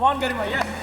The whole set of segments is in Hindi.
कौन Garima? Yes.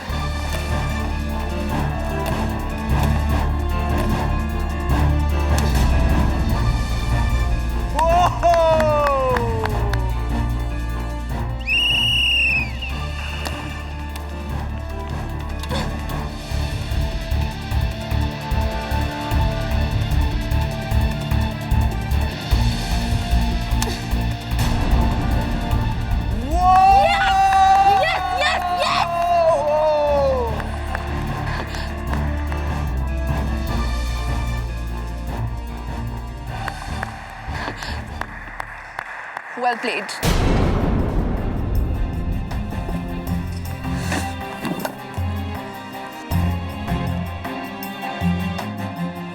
Well played.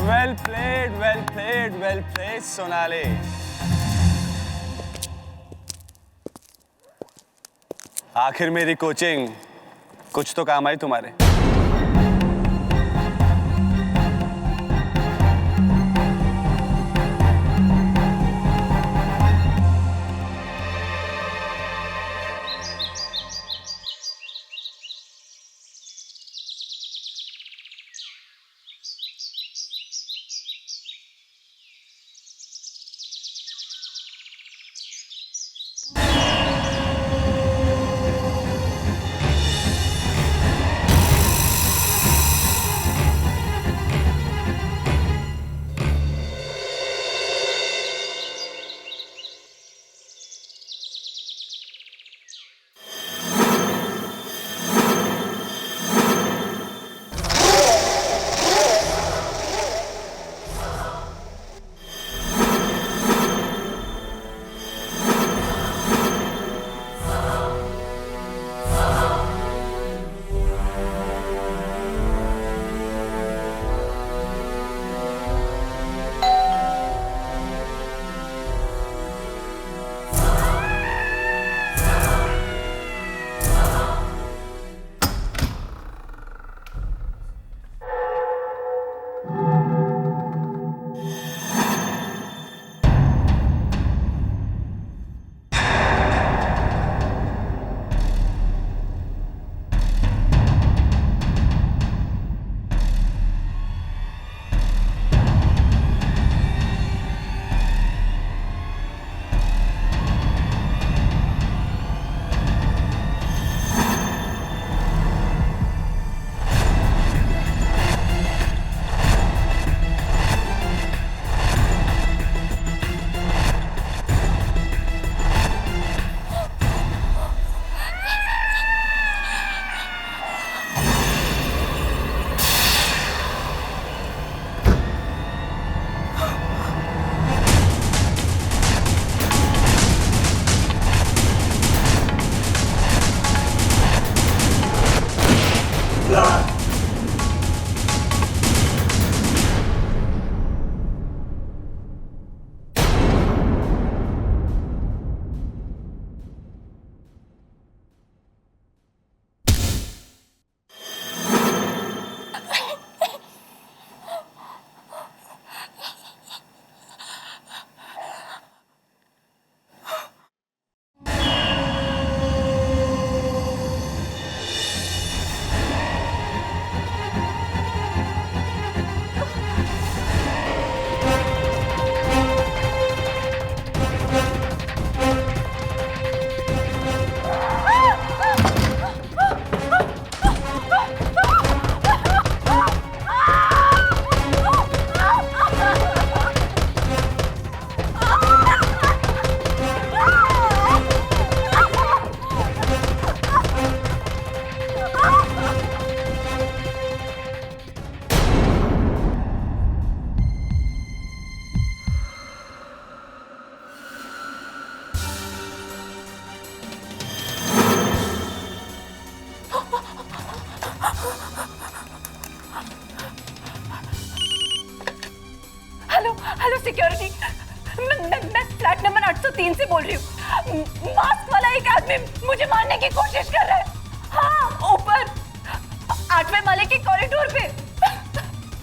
Well played, well played, well played, Sonali. आखिर मेरी कोचिंग कुछ तो काम आई तुम्हारे। हेलो सिक्योरिटी, मैं फ्लैट नंबर 803 से बोल रही हूँ। मास्क वाला एक आदमी मुझे मारने की कोशिश कर रहा है। हाँ, ऊपर 8वें माले के कॉरिडोर पे।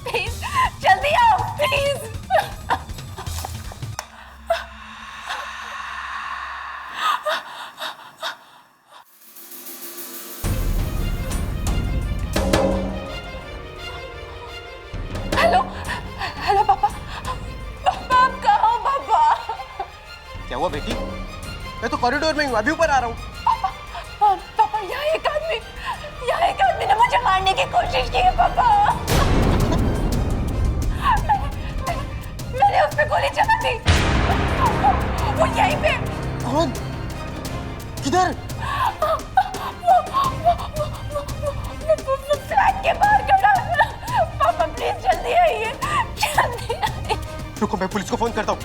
प्लीज जल्दी आओ प्लीज। क्या हुआ बेटी? मैं तो कॉरिडोर में हूँ, अभी ऊपर आ रहा हूँ। पापा यहाँ एक आदमी ने मुझे मारने की कोशिश की है पापा। मैंने उस पे गोली चला दी। वो यहीं पे। कौन? किधर? वो फ्लैट के बाहर खड़ा है। पापा प्लीज जल्दी आइए, जल्दी आइए। रुको, मैं पुलिस को फोन करता हूँ।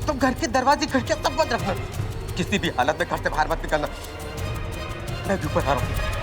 तुम घर के दरवाजे खिड़कियां सब बंद रखना, किसी भी हालत में घर से बाहर मत निकलना। मैं भी ऊपर आ रहा हूँ।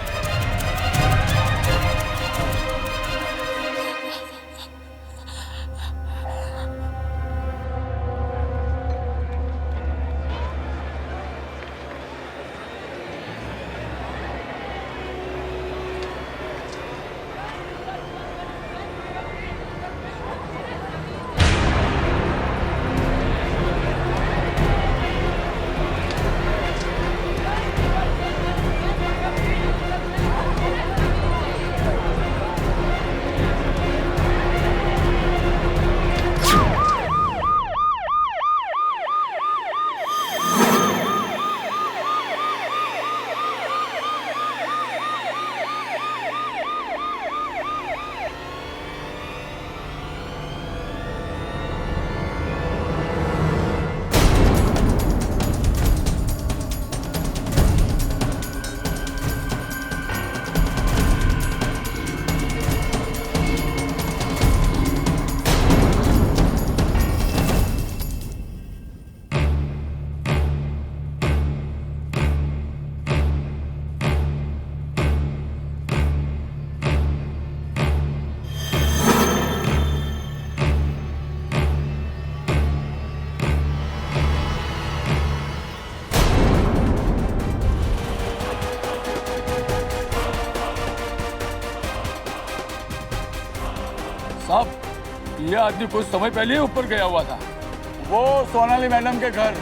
साहब, ये आदमी कुछ समय पहले ही ऊपर गया हुआ था। वो सोनाली मैडम के घर।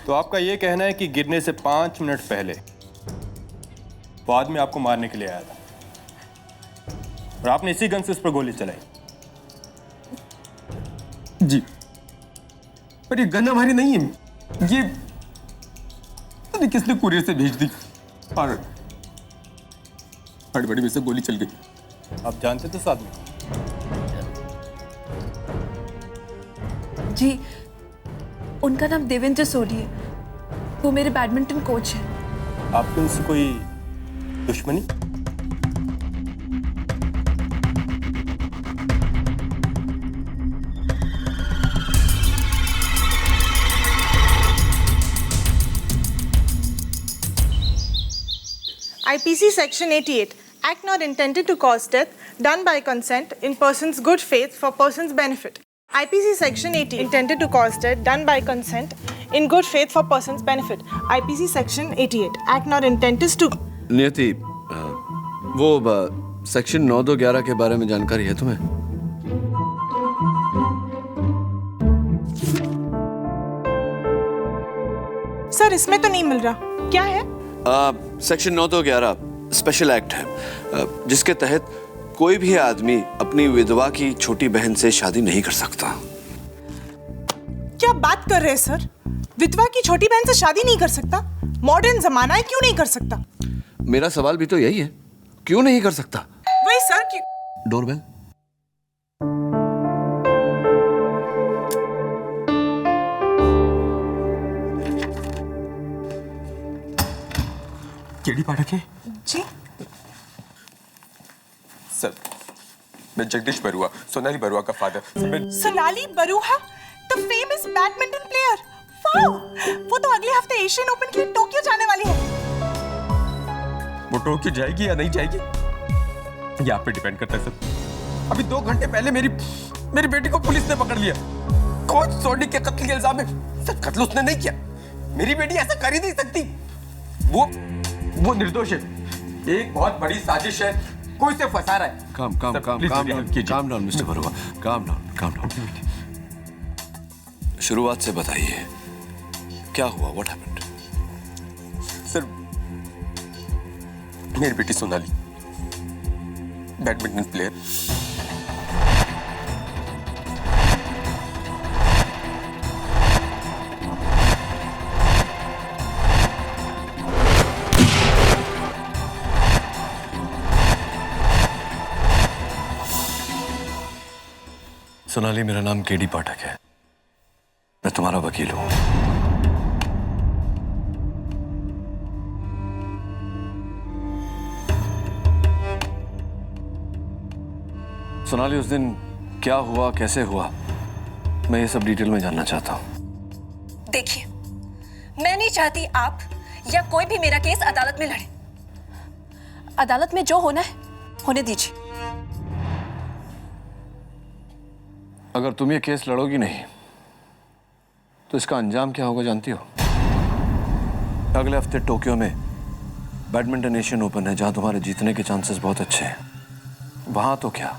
तो आपका ये कहना है कि गिरने से 5 मिनट पहले वो आदमी आपको मारने के लिए आया था और आपने इसी गन से उस पर गोली चलाई? जी, पर ये गन हमारी नहीं है। ये पता नहीं किसने कुरियर से भेज दी और हड़बड़ी में से गोली चल गई। आप जानते थे उस आदमी को? जी, उनका नाम देवेंद्र सोडी है। वो मेरे बैडमिंटन कोच हैं। आपकी उनसे कोई दुश्मनी? IPC Section 88, act not intended to cause death, done by consent in person's good faith for person's benefit. IPC Section 80, intended to cause death, done by consent in good faith for person's benefit. IPC Section 88, act not intended to... नियति, वो सेक्शन 9211 के बारे में जानकारी है तुम्हें? सर, इसमें तो नहीं मिल रहा। क्या है? सेक्शन 9211 स्पेशल एक्ट है, जिसके तहत कोई भी आदमी अपनी विधवा की छोटी बहन से शादी नहीं कर सकता। क्या बात कर रहे हैं सर? विधवा की छोटी बहन से शादी नहीं कर सकता? मॉडर्न जमाना है, क्यों नहीं कर सकता? मेरा सवाल भी तो यही है, क्यों नहीं कर सकता? वही सर, क्यों? डोरबेल। केडी पाठक है? जी, सर, मैं जगदीश बरुआ, सोनाली बरुआ का father. Sonali Barua, the famous badminton player. Wow! वो तो अगले हफ्ते एशियन ओपन के लिए टोक्यो जाने वाली है। वो टोक्यो जाएगी या नहीं जाएगी, ये आप पे डिपेंड करता है सर। अभी 2 घंटे पहले मेरी बेटी को पुलिस ने पकड़ लिया, कोच सोडी के कत्ल के इल्जाम में। सर, कत्ल उसने नहीं किया, मेरी बेटी ऐसा कर ही नहीं सकती। वो निर्दोष है। एक बहुत बड़ी साजिश है, कोई इसे फंसा रहा है। Calm down mister Barua, calm down. शुरुआत से बताइए, क्या हुआ? What happened? सर, मेरी बेटी सोनाली बैडमिंटन प्लेयर, सोनाली, मेरा नाम केडी पाठक है। मैं तुम्हारा वकील हूं। सोनाली, उस दिन क्या हुआ, कैसे हुआ, मैं ये सब डिटेल में जानना चाहता हूं। देखिए, मैं नहीं चाहती आप या कोई भी मेरा केस अदालत में लड़े। अदालत में जो होना है होने दीजिए। अगर तुम ये केस लड़ोगी नहीं तो इसका अंजाम क्या होगा जानती हो? अगले हफ्ते टोक्यो में बैडमिंटन एशियन ओपन है, जहां तुम्हारे जीतने के चांसेस बहुत अच्छे हैं। वहां तो क्या,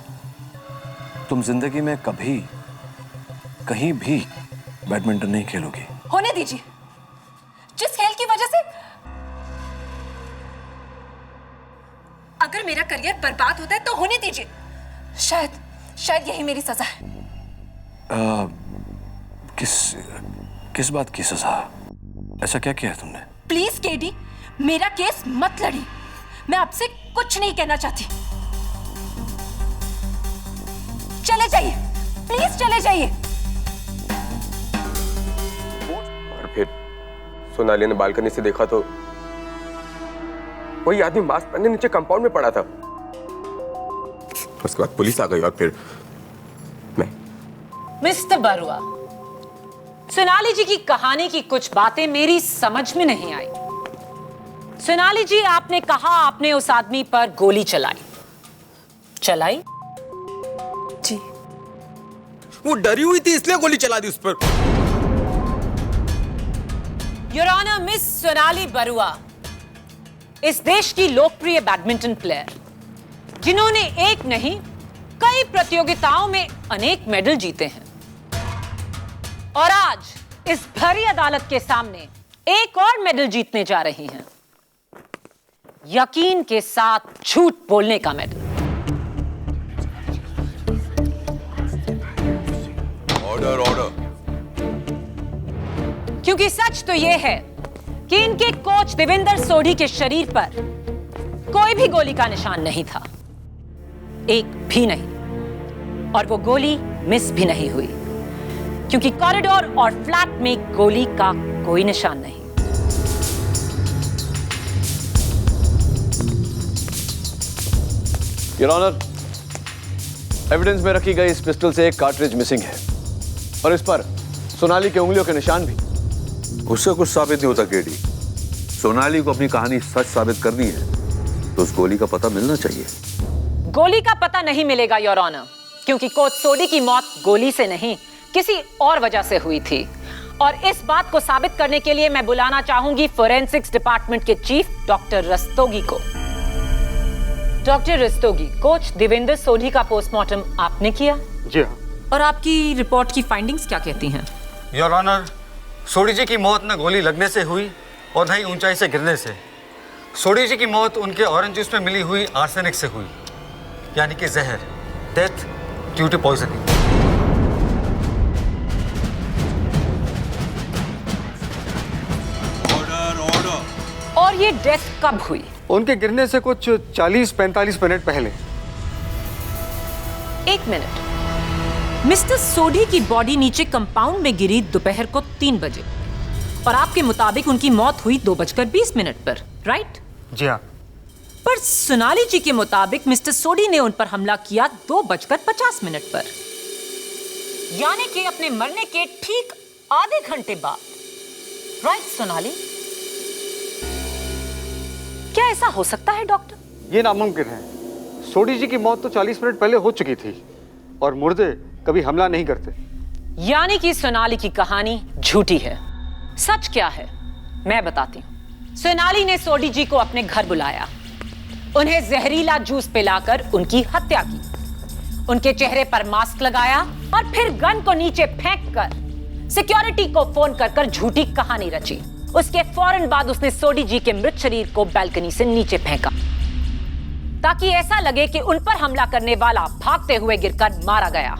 तुम जिंदगी में कभी कहीं भी बैडमिंटन नहीं खेलोगी। होने दीजिए। जिस खेल की वजह से अगर मेरा करियर बर्बाद होता है तो होने दीजिए। शायद यही मेरी सजा है। किस बात की सजा? ऐसा क्या किया है तुमने? प्लीज केडी, मेरा केस मत लड़ी। मैं आपसे कुछ नहीं कहना चाहती। चले जाइए, प्लीज चले जाइए। और फिर सोनाली ने बालकनी से देखा तो वही आदमी मास्क पहने नीचे कंपाउंड में पड़ा था। उसके बाद पुलिस आ गई और फिर मैं। मिस्टर बरुआ, सोनाली जी की कहानी की कुछ बातें मेरी समझ में नहीं आई। सोनाली जी, आपने कहा आपने उस आदमी पर गोली चलाई? जी। वो डरी हुई थी इसलिए गोली चला दी उस पर। Your honour, miss Sonali Barua इस देश की लोकप्रिय बैडमिंटन प्लेयर, जिन्होंने एक नहीं कई प्रतियोगिताओं में अनेक मेडल जीते हैं, और आज इस भरी अदालत के सामने एक और मेडल जीतने जा रही हैं। यकीन के साथ झूठ बोलने का मेडल। ऑर्डर। क्योंकि सच तो यह है कि इनके कोच देवेंद्र सोढ़ी के शरीर पर कोई भी गोली का निशान नहीं था, एक भी नहीं, और वो गोली मिस भी नहीं हुई, क्योंकि कॉरिडोर और फ्लैट में गोली का कोई निशान नहीं। योर ऑनर, एविडेंस में रखी गई इस पिस्टल से एक कार्ट्रिज मिसिंग है, और इस पर सोनाली के उंगलियों के निशान भी। उससे कुछ साबित नहीं होता केडी। सोनाली को अपनी कहानी सच साबित करनी है तो उस गोली का पता मिलना चाहिए। गोली का पता नहीं मिलेगा योर ऑनर, क्योंकि कोच सोढ़ी की मौत गोली से नहीं किसी और वजह से हुई थी, और इस बात को साबित करने के लिए मैं बुलाना चाहूंगी फोरेंसिक्स डिपार्टमेंट के चीफ डॉक्टर रस्तोगी को। डॉक्टर रस्तोगी, कोच देवेंद्र सोढ़ी का पोस्टमार्टम आपने किया? जी हाँ। और आपकी रिपोर्ट की फाइंडिंग्स क्या कहती हैं? योर ऑनर, सोढ़ी जी की मौत न गोली लगने से हुई और न ही ऊंचाई से गिरने से। सोढ़ी जी की मौत उनके ऑरेंज जूस में मिली हुई आर्सेनिक से हुई, यानी कि जहर, डेथ ड्यू टू पॉइजनिंग। और ये डेथ कब हुई? उनके गिरने से कुछ 40-45 मिनट पहले। एक मिनट, मिस्टर सोढ़ी की बॉडी नीचे कंपाउंड में गिरी दोपहर को 3 बजे, और आपके मुताबिक उनकी मौत हुई 2:20 पर, राइट? जी हाँ। पर सोनाली जी के मुताबिक मिस्टर सोढ़ी ने उन पर हमला किया 2:50 पर, यानी कि अपने मरने के ठीक आधे घंटे बाद, राइट सोनाली? क्या ऐसा हो सकता है डॉक्टर? ये नामुमकिन है। सोढ़ी जी की मौत तो 40 मिनट पहले हो चुकी थी, और मुर्दे कभी हमला नहीं करते। यानी कि सोनाली की कहानी झूठी है। सच क्या है मैं बताती हूँ। सोनाली ने सोढ़ी जी को अपने घर बुलाया, उन्हें जहरीला जूस पिलाकर उनकी हत्या की, उनके चेहरे पर मास्क लगाया और फिर गन को नीचे फेंककर सिक्योरिटी को फोन कर झूठी कहानी रची। उसके फौरन बाद उसने सोडी जी के मृत शरीर को बालकनी से नीचे फेंका ताकि ऐसा लगे कि उन पर हमला करने वाला भागते हुए गिरकर मारा गया।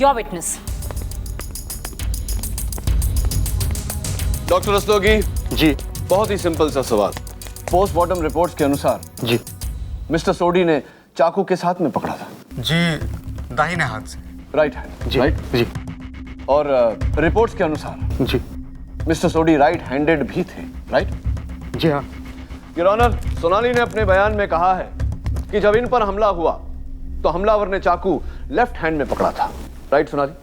Your witness. डॉक्टर रस्तोगी जी बहुत ही सिंपल सा सवाल। पोस्टमार्टम रिपोर्ट्स के अनुसार जी मिस्टर सोडी ने चाकू किस हाथ में पकड़ा था? जी दाहिने हाथ से। Right hand. जी राइट जी और रिपोर्ट्स के अनुसार जी मिस्टर सोडी राइट हैंडेड भी थे, राइट? जी हाँ। योर ऑनर, सोनाली ने अपने बयान में कहा है कि जब इन पर हमला हुआ तो हमलावर ने चाकू लेफ्ट हैंड में पकड़ा था, राइट सोनाली?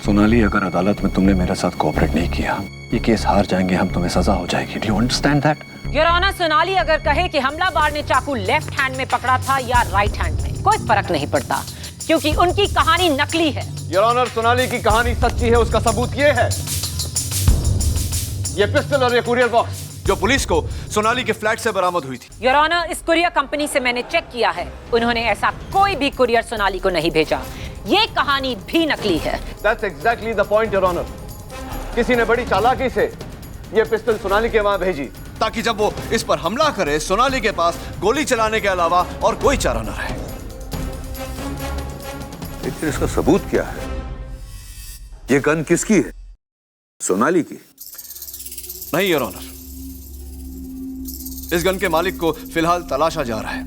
सोनाली, अगर अदालत में तुमने मेरे साथ कोऑपरेट नहीं किया, ये केस हार जाएंगे हम, तुम्हें सजा हो जाएगी। Do you understand that? Your honour, Sonali अगर कहे कि हमलावर ने चाकू लेफ्ट हैंड में पकड़ा था या राइट हैंड में, कोई फर्क नहीं पड़ता क्योंकि उनकी कहानी नकली है। योर ऑनर, सोनाली की कहानी सच्ची है, उसका सबूत ये है, ये पिस्टल और ये कुरियर बॉक्स जो पुलिस को सोनाली के फ्लैट से बरामद हुई थी। योर ऑनर, इस कुरियर कंपनी से मैंने चेक किया है, उन्होंने ऐसा कोई भी कुरियर सोनाली को नहीं भेजा। ये कहानी भी नकली है। That's exactly the point, Your Honor. किसी ने बड़ी चालाकी से ये पिस्टल सोनाली के वहां भेजी ताकि जब वो इस पर हमला करे सोनाली के पास गोली चलाने के अलावा और कोई चारा न रहे। लेकिन इसका सबूत क्या है? ये गन किसकी है? सोनाली की? नहीं योर ऑनर, इस गन के मालिक को फिलहाल तलाशा जा रहा है,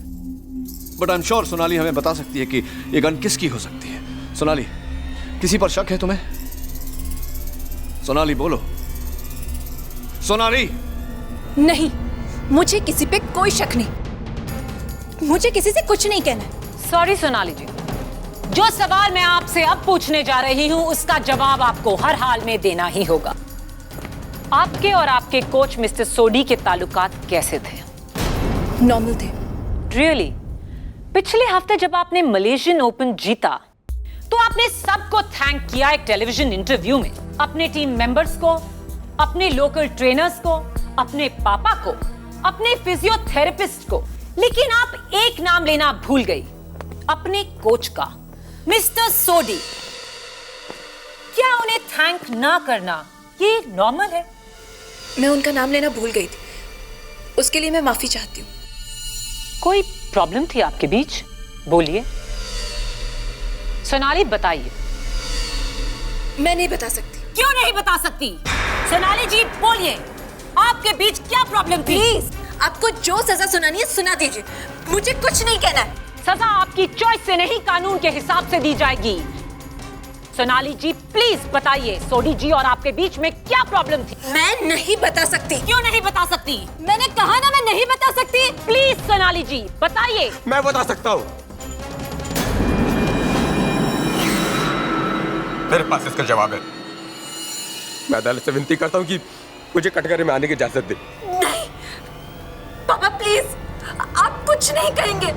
but I am sure Sonali हमें बता सकती है कि ये गन किसकी हो सकती है। सोनाली, किसी पर शक है तुम्हें? सोनाली बोलो। सोनाली। नहीं, मुझे किसी पे कोई शक नहीं, मुझे किसी से कुछ नहीं कहना है। सॉरी सोनाली जी, जो सवाल मैं आपसे अब पूछने जा रही हूं उसका जवाब आपको हर हाल में देना ही होगा। आपके और आपके कोच मिस्टर सोडी के ताल्लुकात कैसे थे? नॉर्मल थे। रियली? पिछले हफ्ते जब आपने मलेशियन ओपन जीता तो आपने सबको थैंक किया एक टेलीविजन इंटरव्यू में, अपने टीम मेंबर्स को, अपने लोकल ट्रेनर्स को, अपने पापा को, अपने फिजियोथेरेपिस्ट को, लेकिन आप एक नाम लेना भूल गई, अपने कोच का, मिस्टर सोडी। क्या उन्हें थैंक ना करना ये नॉर्मल है? मैं उनका नाम लेना भूल गई थी, उसके लिए मैं माफी चाहती हूँ। कोई प्रॉब्लम थी आपके बीच? बोलिए। सोनाली बताइए। मैं नहीं बता सकती। क्यों नहीं बता सकती? सोनाली जी बोलिए, आपके बीच क्या प्रॉब्लम थी? प्लीज, आपको जो सजा सुनानी है सुना दीजिए, मुझे कुछ नहीं कहना है। सजा आपकी चॉइस से नहीं, कानून के हिसाब से दी जाएगी। सोनाली जी प्लीज बताइए, सोडी जी और आपके बीच में क्या प्रॉब्लम थी? मैं नहीं बता सकती। क्यों नहीं बता सकती? मैंने कहा ना, मैं नहीं बता सकती। प्लीज सोनाली जी बताइए। मैं बता सकता हूँ, मेरे पास इसका जवाब है। मैं अदालत से विनती करता हूँ कि मुझे कटघरे में आने की इजाजत दे। नहीं पापा प्लीज, आप कुछ नहीं कहेंगे।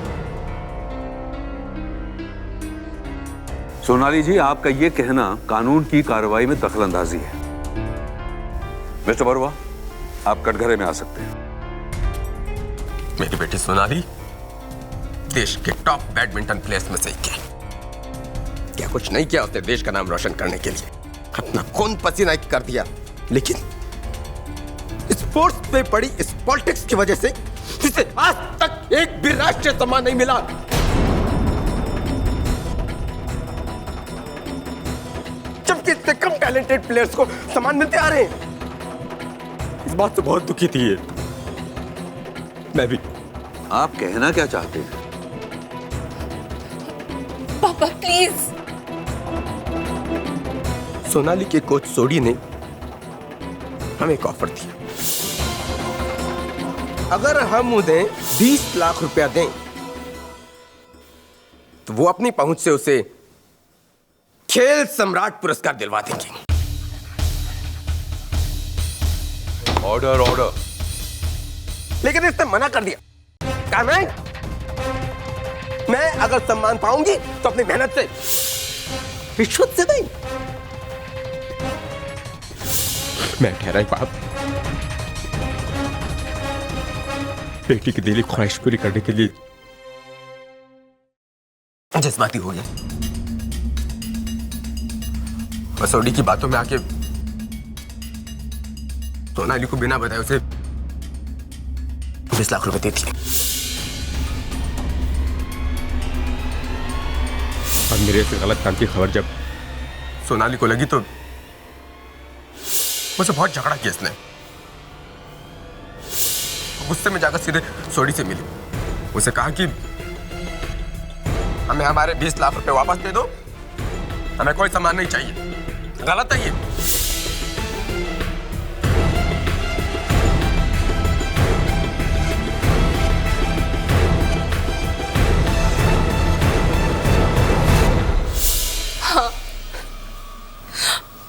सोनाली जी, आपका ये कहना कानून की कार्रवाई में दखलंदाजी है। मिस्टर बरुआ, आप कटघरे में आ सकते हैं। मेरी बेटी सोनाली देश के टॉप बैडमिंटन प्लेयर्स में से एक है। क्या कुछ नहीं किया उसने देश का नाम रोशन करने के लिए, अपना खून पसीना कर दिया, लेकिन स्पोर्ट्स में पड़ी इस पॉलिटिक्स की वजह से इसे आज तक एक भी राष्ट्रीय सम्मान नहीं मिला। जबकि इतने कम टैलेंटेड प्लेयर्स को सम्मान मिलते आ रहे हैं। इस बात से बहुत दुखी थी ये। मैं भी। आप कहना क्या चाहते हैं? पापा प्लीज। सोनाली के कोच सोडी ने हमें एक ऑफर दिया, अगर हम उन्हें 20 लाख रुपया दें तो वो अपनी पहुंच से उसे खेल सम्राट पुरस्कार दिलवा देंगे। Order order. लेकिन इसने मना कर दिया। कहा मैं अगर सम्मान पाऊंगी तो अपनी मेहनत से, रिश्वत से नहीं। मैं ठहरा बाप, बेटी की दिली ख्वाहिश पूरी करने के लिए जज्बाती हो गया। मसौड़ी की बातों में आके सोनाली को बिना बताए उसे 20 लाख रुपए दे दिए। और मेरे से गलत काम की खबर जब सोनाली को लगी तो मुझसे बहुत झगड़ा किया इसने। गुस्से में जाकर सीधे सोडी से मिली, उसे कहा कि हमें हमारे 20 लाख रुपए वापस दे दो, हमें कोई सामान नहीं चाहिए। गलत है ये। हाँ,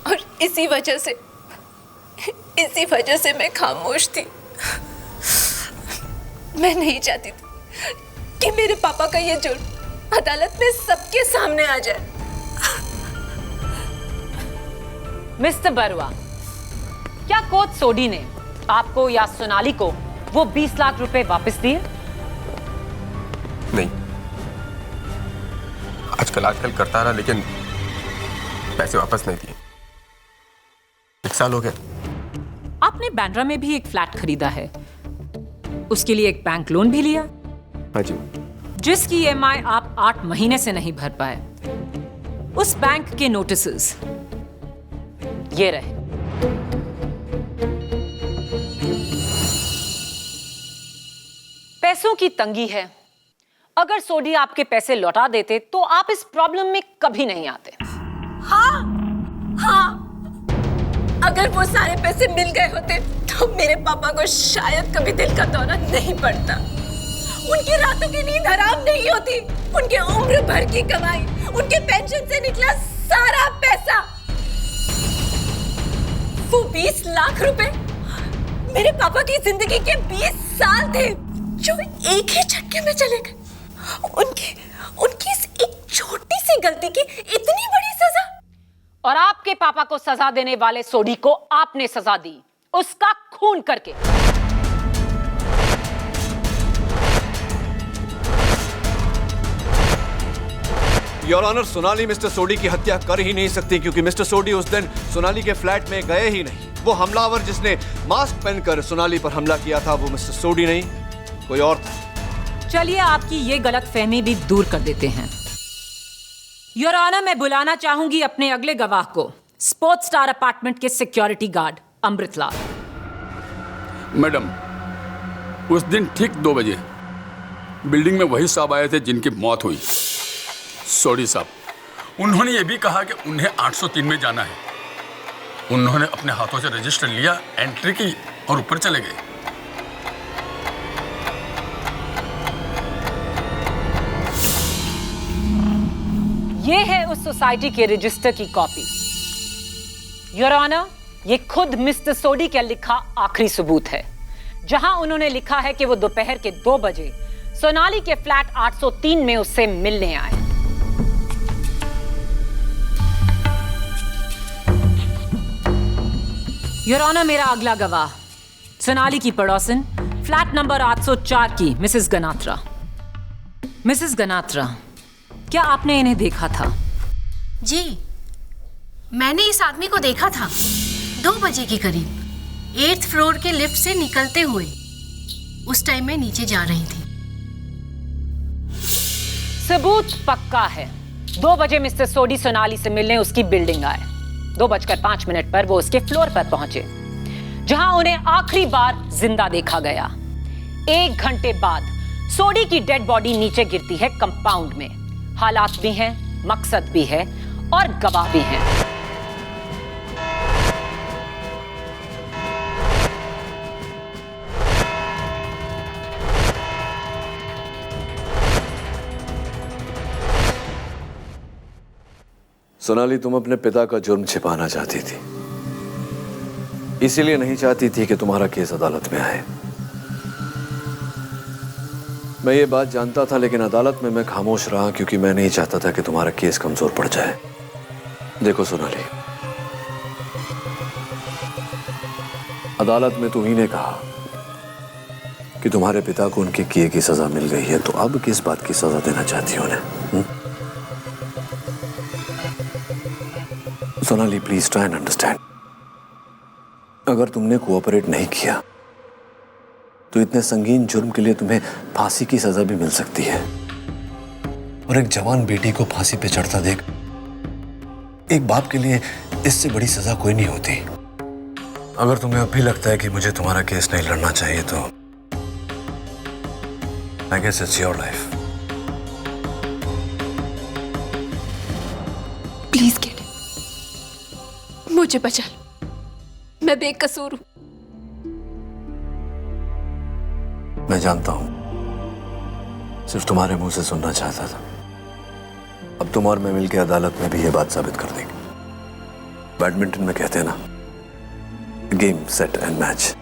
और इसी वजह से मैं खामोश थी। मैं नहीं चाहती थी कि मेरे पापा का ये जुर्म अदालत में सबके सामने आ जाए। मिस्टर बरुआ, क्या कोच सोडी ने आपको या सोनाली को वो 20 लाख रुपए वापस दिए? नहीं, आजकल करता रहा लेकिन पैसे वापस नहीं दिए। 1 साल हो गया। आपने बांद्रा में भी एक फ्लैट खरीदा है, उसके लिए एक बैंक लोन भी लिया। हाँ जी। जिसकी EMI आप 8 महीने से नहीं भर पाए। उस बैंक के नोटिसेस ये रहे। पैसों की तंगी है। अगर सोडी आपके पैसे लौटा देते तो आप इस प्रॉब्लम में कभी नहीं आते। हाँ, अगर वो सारे पैसे मिल गए होते तो मेरे पापा को शायद कभी दिल का दौरा नहीं पड़ता। उनकी रातों की नींद हराम नहीं होती। उनके उम्र भर की कमाई, उनके पेंशन से निकला सारा पैसा, वो 20 लाख रुपए मेरे पापा की जिंदगी के 20 साल थे जो एक ही झटके में चले गए। उनकी इस एक छोटी सी गलती की इतनी बड़ी सजा। और आपके पापा को सजा देने वाले सोडी को आपने सजा दी, उसका खून करके। योर ऑनर, सोनाली मिस्टर सोडी की हत्या कर ही नहीं सकती क्योंकि मिस्टर सोडी उस दिन सोनाली के फ्लैट में गए ही नहीं। वो हमलावर जिसने मास्क पहनकर सोनाली पर हमला किया था वो मिस्टर सोडी नहीं, कोई और था। चलिए आपकी ये गलतफहमी भी दूर कर देते हैं। योर ऑनर, मैं बुलाना चाहूंगी अपने अगले गवाह को, स्पोर्ट्स स्टार अपार्टमेंट के सिक्योरिटी गार्ड अमृतलाल। मैडम, उस दिन ठीक 2 बजे बिल्डिंग में वही साहब आए थे जिनकी मौत हुई, सोडी साहब। उन्होंने ये भी कहा कि उन्हें 803 में जाना है। उन्होंने अपने हाथों से रजिस्टर लिया, एंट्री की और ऊपर चले गए। ये है उस सोसाइटी के रजिस्टर की कॉपी। योर ऑनर, ये खुद मिस्टर सोडी का लिखा आखिरी सबूत है, जहां उन्होंने लिखा है कि वो दोपहर के 2 बजे सोनाली के फ्लैट 803 में उससे मिलने आए। योर ऑनर, मेरा अगला गवाह सोनाली की पड़ोसन, फ्लैट नंबर 804 की मिसेस गनात्रा। मिसेस गनात्रा, क्या आपने इन्हें देखा था? जी, मैंने इस आदमी को देखा था 2 बजे के करीब 8th फ्लोर के लिफ्ट से निकलते हुए। उस टाइम मैं नीचे जा रही थी। सबूत पक्का है। 2 बजे मिस्टर सोडी सोनाली से मिलने उसकी बिल्डिंग आए। 2:05 पर वो उसके फ्लोर पर पहुंचे, जहां उन्हें आखिरी बार जिंदा देखा गया। 1 घंटे बाद सोडी की डेड बॉडी नीचे गिरती है कंपाउंड में। हालात भी हैं, मकसद भी है और गवाह भी हैं। सोनाली, तुम अपने पिता का जुर्म छिपाना चाहती थी, इसीलिए नहीं चाहती थी कि तुम्हारा केस अदालत में आए। मैं ये बात जानता था, लेकिन अदालत में मैं खामोश रहा क्योंकि मैं नहीं चाहता था कि तुम्हारा केस कमजोर पड़ जाए। देखो सोनाली, अदालत में तुम्ही ने कहा कि तुम्हारे पिता को उनके किए की सजा मिल गई है, तो अब किस बात की सजा देना चाहती हो उन्हें? Sonali, please try and understand. अगर तुमने कोऑपरेट नहीं किया तो इतने संगीन जुर्म के लिए तुम्हें फांसी की सजा भी मिल सकती है। और एक जवान बेटी को फांसी पे चढ़ता देख एक बाप के लिए इससे बड़ी सजा कोई नहीं होती। अगर तुम्हें अब भी लगता है कि मुझे तुम्हारा केस नहीं लड़ना चाहिए तो I guess it's your life. Please get, मुझे बचा लो, मैं बेकसूर हूं। मैं जानता हूं, सिर्फ तुम्हारे मुंह से सुनना चाहता था। अब तुम और मैं मिलकर अदालत में भी ये बात साबित कर देंगे। बैडमिंटन में कहते हैं ना, game set and match.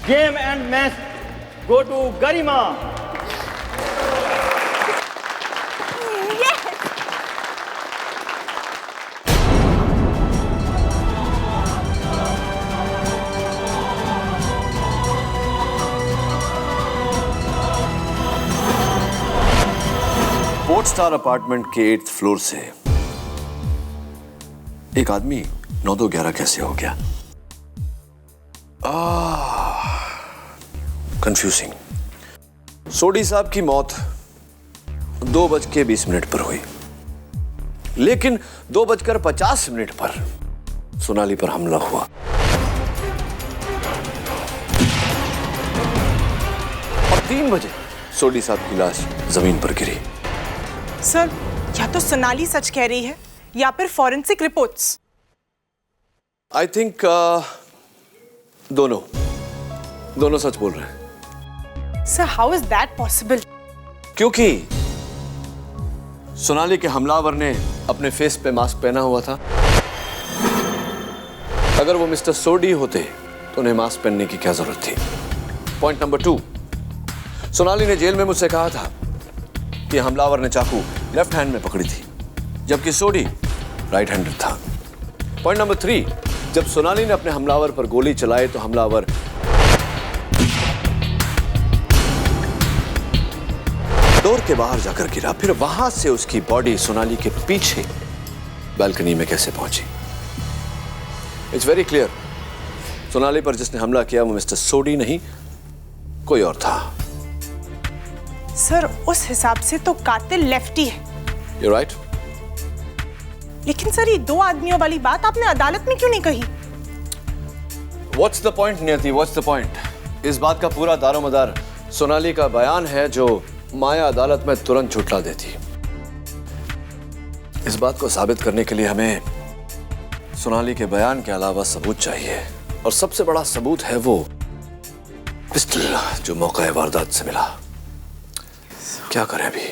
Game and match go to Garima. Port star apartment के 8th फ्लोर से एक आदमी 9-2-11 कैसे हो गया? कंफ्यूजिंग। सोडी साहब की मौत 2:20 पर हुई, लेकिन 2:50 पर सोनाली पर हमला हुआ। और 3 बजे सोडी साहब की लाश जमीन पर गिरी। सर, या तो सोनाली सच कह रही है या फिर फॉरेंसिक रिपोर्ट्स। आई थिंक दोनों सच बोल रहे हैं। Sir, how is that possible? क्योंकि सोनाली के हमलावर ने अपने फेस पे मास्क पहना हुआ था। अगर वो मिस्टर सोडी होते तो उन्हें मास्क पहनने की क्या जरूरत थी? पॉइंट नंबर 2, सोनाली ने जेल में मुझसे कहा था कि हमलावर ने चाकू लेफ्ट हैंड में पकड़ी थी, जबकि सोडी राइट हैंडेड था। पॉइंट नंबर 3, जब सोनाली ने अपने हमलावर पर गोली चलाई तो हमलावर डोर के बाहर जाकर गिरा, फिर वहां से उसकी बॉडी सोनाली के पीछे बालकनी में कैसे पहुंची? इट्स वेरी क्लियर, सोनाली पर जिसने हमला किया वो मिस्टर सोडी नहीं, कोई और था। सर, उस हिसाब से तो कातिल लेफ्टी है। You're right. लेकिन सर, ये 2 आदमियों वाली बात आपने अदालत में क्यों नहीं कही? What's the point, नियति? What's the point? इस बात का पूरा दारोमदार सोनाली का बयान है, जो माया अदालत में तुरंत झुठला देती। इस बात को साबित करने के लिए हमें सोनाली के बयान के अलावा सबूत चाहिए, और सबसे बड़ा सबूत है वो पिस्टल जो मौका वारदात से मिला। क्या करें अभी?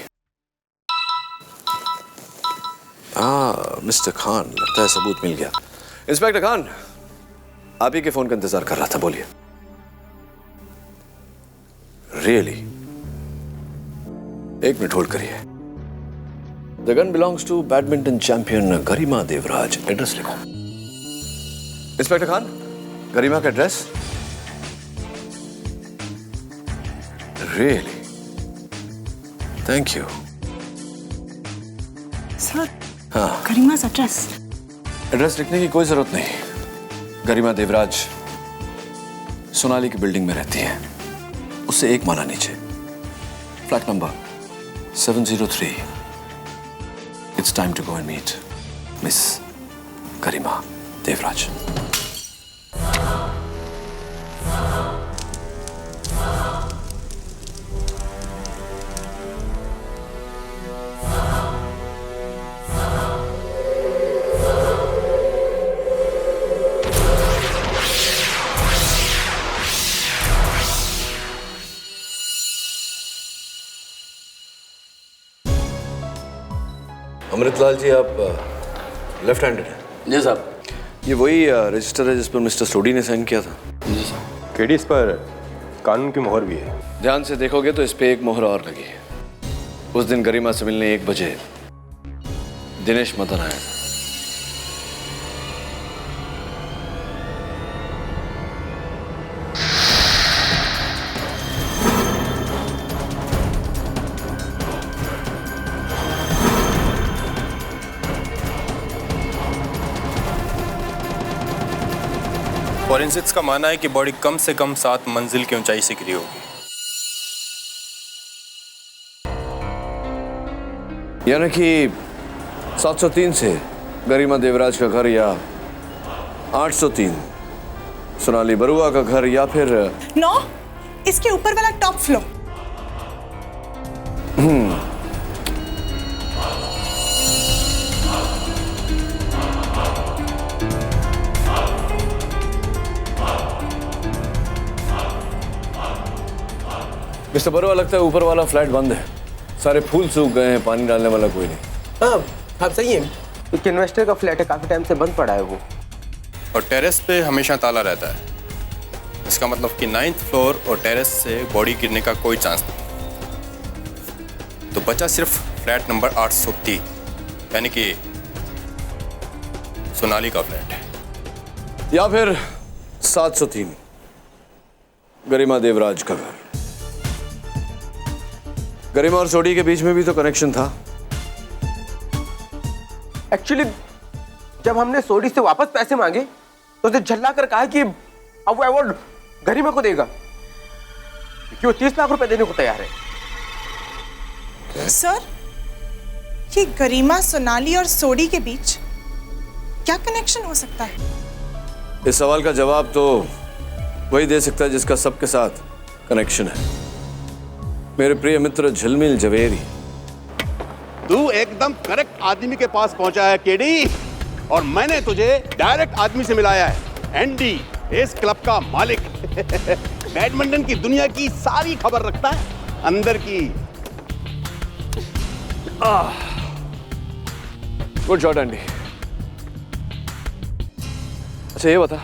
मिस्टर खान, लगता है सबूत मिल गया। इंस्पेक्टर खान, आप ही के फोन का इंतजार कर रहा था, बोलिए। रियली? 1 मिनट होल्ड करिए। The gun belongs to badminton champion Garima Devraj. Address लिखो। इंस्पेक्टर खान, गरिमा का address? Really? Thank you. Sir, हाँ, गरिमा's एड्रेस। एड्रेस लिखने की कोई जरूरत नहीं। गरिमा देवराज सोनाली की बिल्डिंग में रहती है, उससे 1 माला नीचे, flat number 703। It's time to go and meet miss Garima Devraj. Amritlal ji, आप लेफ्ट हैंडेड हैं? जी साहब। ये वही रजिस्टर है जिस पर मिस्टर सोडी ने साइन किया था? जी साहब। केडी, इस पर कानून की मोहर भी है। ध्यान से देखोगे तो इस पे एक मोहर और लगी है। उस दिन गरिमा से मिलने 1 बजे दिनेश मदन आया था। फॉरेंसिक्स का मानना है कि बॉडी कम से कम 7 मंजिल की ऊंचाई से गिरी होगी। यानी कि 703 से गरिमा देवराज का घर, या 803 सोनाली बरुआ का घर, या फिर 9 इसके ऊपर वाला टॉप फ्लोर। मिस्टर बरुआ, लगता है ऊपर वाला फ्लैट बंद है। सारे फूल सूख गए हैं, पानी डालने वाला कोई नहीं। हाँ, आप सही है। एक इन्वेस्टर का फ्लैट है, काफी टाइम से बंद पड़ा है वो। और टेरेस पे हमेशा ताला रहता है। इसका मतलब कि 9th फ्लोर और टेरेस से बॉडी गिरने का कोई चांस नहीं। तो बचा सिर्फ फ्लैट नंबर 803, यानी कि सोनाली का फ्लैट है। या फिर 703 गरिमा देवराज का घर। गरिमा और सोडी के बीच में भी तो कनेक्शन था। एक्चुअली जब हमने सोडी से वापस पैसे मांगे तो उसे झल्ला कर कहा कि अब वो अवार्ड गरिमा को देगा, क्योंकि वो 30 लाख रुपए देने को तैयार है। सर, ये गरिमा, सोनाली और सोडी के बीच क्या कनेक्शन हो सकता है? इस सवाल का जवाब तो वही दे सकता है जिसका सबके साथ कनेक्शन है। मेरे प्रिय मित्र झिलमिल जवेरी। तू एकदम करेक्ट आदमी के पास पहुंचा है केडी, और मैंने तुझे डायरेक्ट आदमी से मिलाया है। एनडी, इस क्लब का मालिक। बैडमिंटन की दुनिया की सारी खबर रखता है, अंदर की। Good shot Andy. अच्छा ये बता,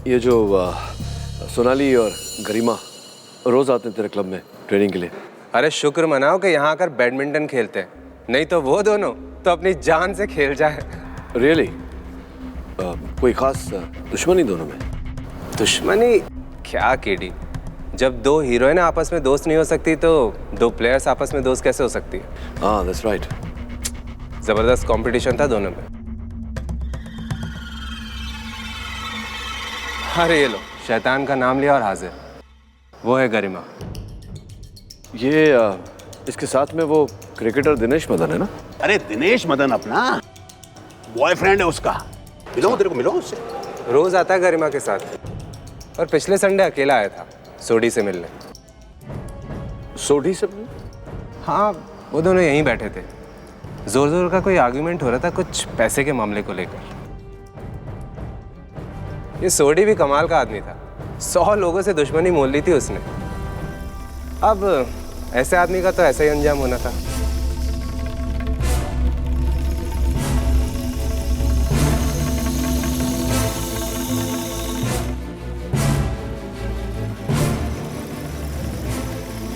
ये जो सोनाली और गरिमा रोज आते हैं तेरे क्लब में ट्रेनिंग के लिए? अरे शुक्र मनाओ कि यहाँ आकर बैडमिंटन खेलते हैं, नहीं तो वो दोनों तो अपनी जान से खेल जाए। रियली? कोई खास दुश्मनी दोनों में? दुश्मनी क्या केडी, जब 2 हीरोइन आपस में दोस्त नहीं हो सकती तो 2 प्लेयर्स आपस में दोस्त कैसे हो सकती है? हाँ, दैट्स राइट। जबरदस्त कंपटीशन था दोनों में। अरे ये लो, शैतान का नाम लिया और हाजिर, वो है गरिमा। ये इसके साथ में वो क्रिकेटर दिनेश मदन है ना? अरे दिनेश मदन अपना बॉयफ्रेंड है उसका। मिलो तेरे को, मिलो उससे। रोज आता है गरिमा के साथ, और पिछले संडे अकेला आया था सोडी से मिलने। सोडी से? हाँ, वो दोनों यहीं बैठे थे। जोर जोर का कोई आर्ग्यूमेंट हो रहा था कुछ पैसे के मामले को लेकर। ये सोडी भी कमाल का आदमी था, 100 लोगों से दुश्मनी मोल ली थी उसने। अब ऐसे आदमी का तो ऐसा ही अंजाम होना था।